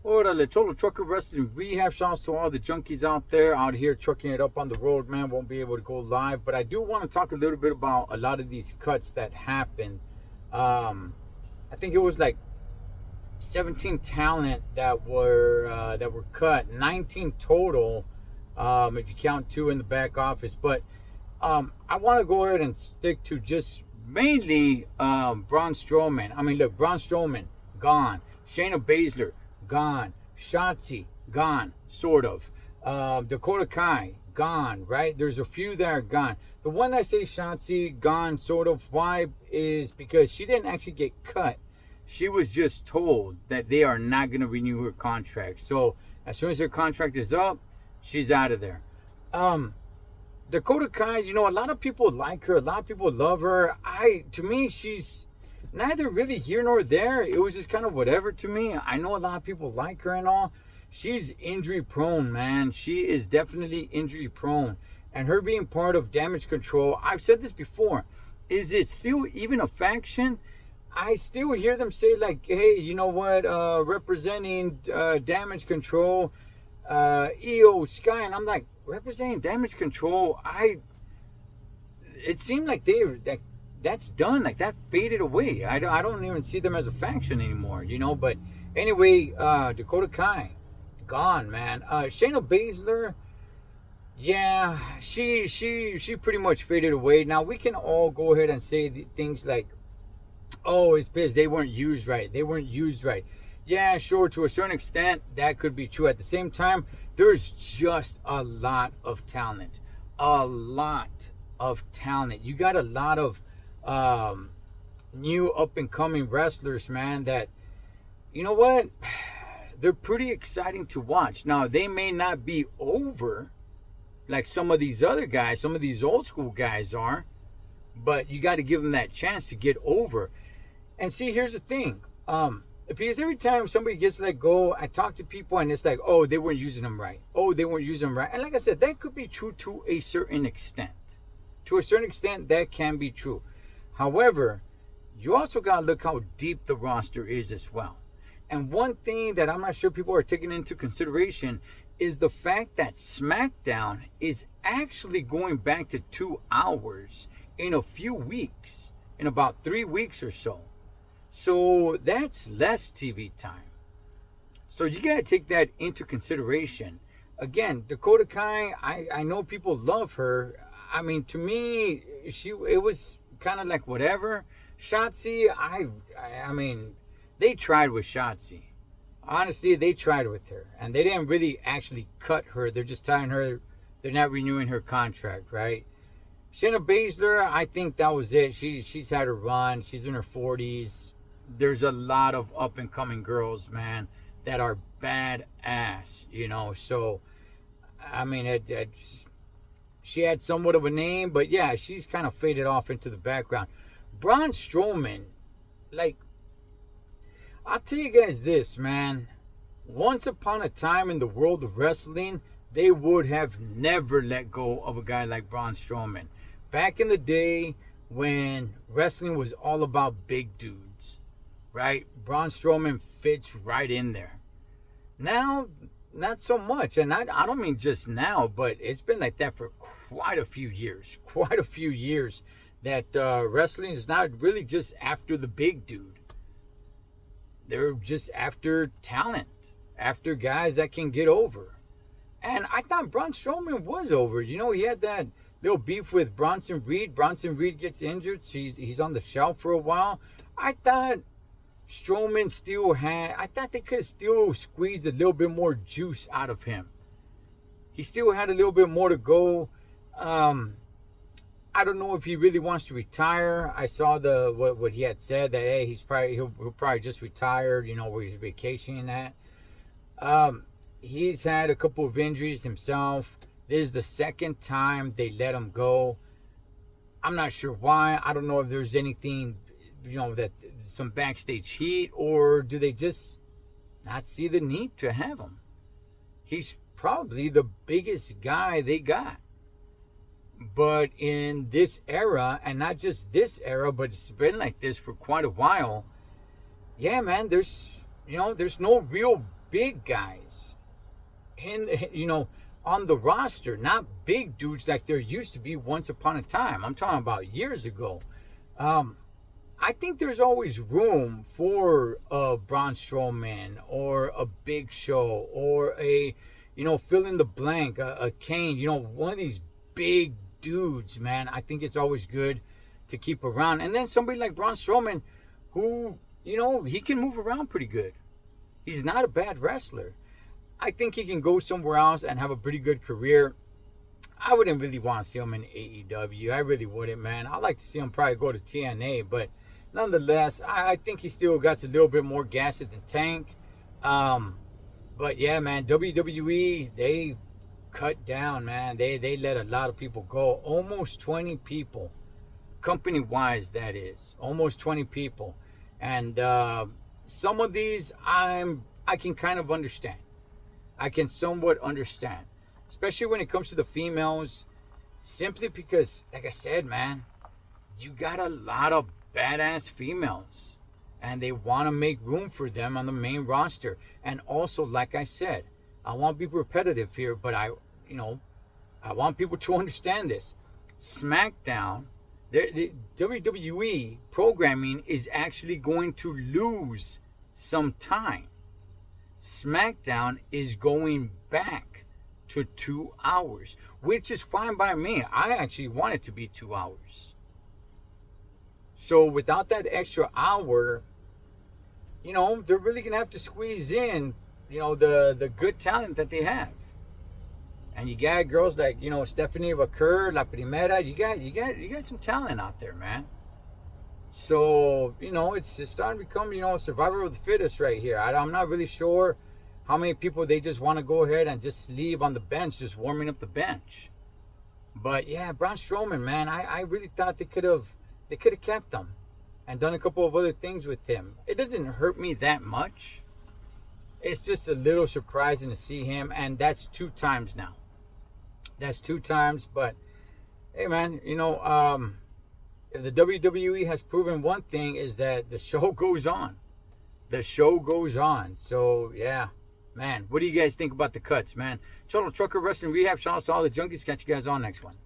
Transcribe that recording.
Orale, Cholo Trucker Wrestling Rehab. Shouts to all the junkies out here trucking it up on the road, man. Won't be able to go live, but I do want to talk a little bit about a lot of these cuts that happened. I think it was like 17 talent that were cut, 19 total, if you count 2 in the back office. But I want to go ahead and stick to just mainly Braun Strowman. I mean, look, Braun Strowman gone, Shayna Baszler gone, Shotzi gone, sort of. Dakota Kai gone, right? There's a few that are gone. The one I say Shotzi gone, sort of. Why is because she didn't actually get cut. She was just told that they are not going to renew her contract. So as soon as her contract is up, she's out of there. Dakota Kai, a lot of people like her. A lot of people love her. To me, she's neither really here nor there. It was just kind of whatever to me. I know a lot of people like her and all. She's injury prone, man. She is definitely injury prone. And her being part of Damage Control, I've said this before. Is it still even a faction? I still hear them say, like, hey, you know what, representing Damage Control, EO Sky, and I'm like, representing Damage Control, it seemed like that's done, like that faded away. I don't even see them as a faction anymore, but anyway, Dakota Kai, gone, man. Shayna Baszler, yeah, she pretty much faded away. Now, we can all go ahead and say things like, oh, it's because they weren't used right. They weren't used right. Yeah, sure, to a certain extent, that could be true. At the same time, there's just a lot of talent. A lot of talent. You got a lot of new up-and-coming wrestlers, man, that, you know what? They're pretty exciting to watch. Now, they may not be over like some of these other guys, some of these old school guys are, but you got to give them that chance to get over. And see, here's the thing. Because every time somebody gets let go, I talk to people and it's like, oh, they weren't using them right. Oh, they weren't using them right. And like I said, that could be true to a certain extent. To a certain extent, that can be true. However, you also got to look how deep the roster is as well. And one thing that I'm not sure people are taking into consideration is the fact that SmackDown is actually going back to 2 hours in a few weeks, in about 3 weeks or so. So that's less TV time. So you got to take that into consideration. Again, Dakota Kai, I know people love her. I mean, to me, it was kind of like whatever. Shotzi, I mean, they tried with Shotzi. Honestly, they tried with her. And they didn't really actually cut her. They're just telling her they're not renewing her contract, right? Shayna Baszler, I think that was it. She's had her run. She's in her 40s. There's a lot of up-and-coming girls, man, that are badass, So, I mean, she had somewhat of a name, but yeah, she's kind of faded off into the background. Braun Strowman, like, I'll tell you guys this, man. Once upon a time in the world of wrestling, they would have never let go of a guy like Braun Strowman. Back in the day when wrestling was all about big dudes, right? Braun Strowman fits right in there. Now, not so much. And I don't mean just now, but it's been like that for quite a few years. Quite a few years that wrestling is not really just after the big dude. They're just after talent. After guys that can get over. And I thought Braun Strowman was over. He had that little beef with Bronson Reed. Bronson Reed gets injured. So he's on the shelf for a while. I thought Strowman I thought they could still squeeze a little bit more juice out of him. He still had a little bit more to go. I don't know if he really wants to retire. I saw what he had said that, hey, he'll probably just retire, where he's vacationing at. He's had a couple of injuries himself. This is the second time they let him go. I'm not sure why. I don't know if there's anything, that some backstage heat, or do they just not see the need to have him? He's probably the biggest guy they got. But in this era, and not just this era, but it's been like this for quite a while, yeah, man, there's no real big guys in, on the roster, not big dudes like there used to be once upon a time. I'm talking about years ago. I think there's always room for a Braun Strowman or a Big Show or a, fill in the blank, a Kane, one of these big dudes, man. I think it's always good to keep around. And then somebody like Braun Strowman, who, he can move around pretty good. He's not a bad wrestler. I think he can go somewhere else and have a pretty good career. I wouldn't really want to see him in AEW. I really wouldn't, man. I'd like to see him probably go to TNA, but nonetheless, I think he still got a little bit more gas in the tank. But yeah, man, WWE, they cut down, man. They let a lot of people go. Almost 20 people. Company-wise, that is. Almost 20 people. And some of these, I can kind of understand. I can somewhat understand. Especially when it comes to the females. Simply because, like I said, man, you got a lot of badass females. And they want to make room for them on the main roster. And also, like I said, I won't be repetitive here, but I want people to understand this. SmackDown, the WWE programming is actually going to lose some time. SmackDown is going back to 2 hours, which is fine by me. I actually want it to be 2 hours. So without that extra hour, they're really going to have to squeeze in, the good talent that they have. And you got girls like, Stephanie Vaquer, La Primera. You got some talent out there, man. So, it's starting to become, survival of the fittest right here. I'm not really sure how many people they just want to go ahead and just leave on the bench, just warming up the bench. But yeah, Braun Strowman, man, I really thought they could have kept him and done a couple of other things with him. It doesn't hurt me that much. It's just a little surprising to see him, and that's 2 times now. That's 2 times, but hey, man, if the WWE has proven one thing is that the show goes on. The show goes on. So, yeah, man, what do you guys think about the cuts, man? Total Trucker Wrestling Rehab. Shout out to all the junkies. Catch you guys on next one.